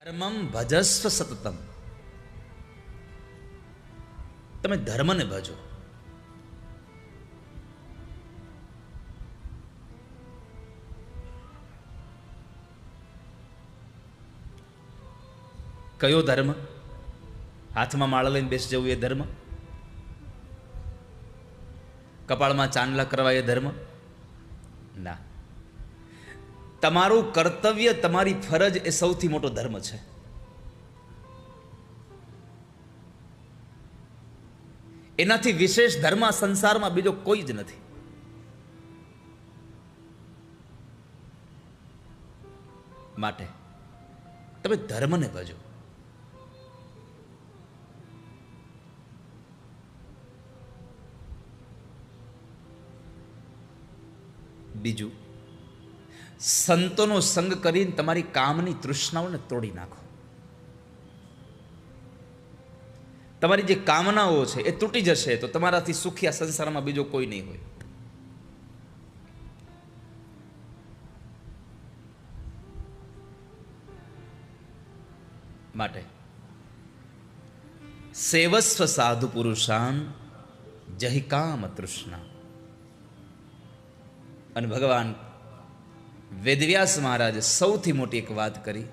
ધર્મમ ભજસ્વ સતતમ. તમે ધર્મને ભજો. કયો ધર્મ? હાથમાં માળા લઈને બેસી જવું એ ધર્મ? કપાળમાં ચાંદલા કરવા એ ધર્મ? ના. તમારું કર્તવ્ય, તમારી ફરજ એ સૌથી મોટો ધર્મ છે. એનાથી વિશેષ ધર્મ આ સંસારમાં બીજો કોઈ જ નથી. માટે તમે ધર્મને ભજો. બીજું, સંતોનો સંગ કરીને તમારી કામની તૃષ્ણાઓને તોડી નાખો. તમારી જે કામનાઓ છે એ તૂટી જશે તો તમારાથી સુખી આ સંસારમાં બીજો કોઈ નહીં હોય. માટે સેવસ્વ સાધુ પુરુષાન જહિ કામ તૃષ્ણા. અને ભગવાન વેદવ્યાસ મહારાજે સૌથી મોટી એક વાત કરી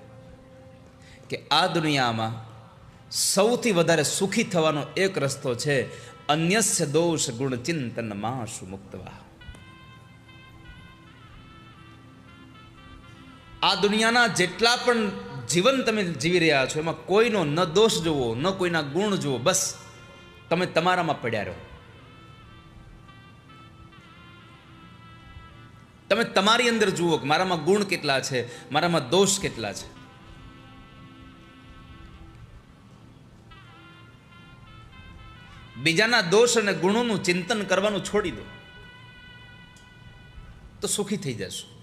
કે આ દુનિયામાં સૌથી વધારે સુખી થવાનો એક રસ્તો છે અન્યસ્ય દોષ ગુણ ચિંતન માશુ મુક્તવા. આ દુનિયાના જેટલા પણ જીવન તમે જીવી રહ્યા છો એમાં કોઈનો ન દોષ જુઓ ન કોઈના ગુણ જુઓ, બસ તમે તમારામાં પડ્યા રહો. તમે તમારી અંદર જુઓ કે મારામાં ગુણ કેટલા છે, મારામાં દોષ કેટલા છે. બીજાના દોષ અને ગુણોનું ચિંતન કરવાનું છોડી દો તો સુખી થઈ જશો.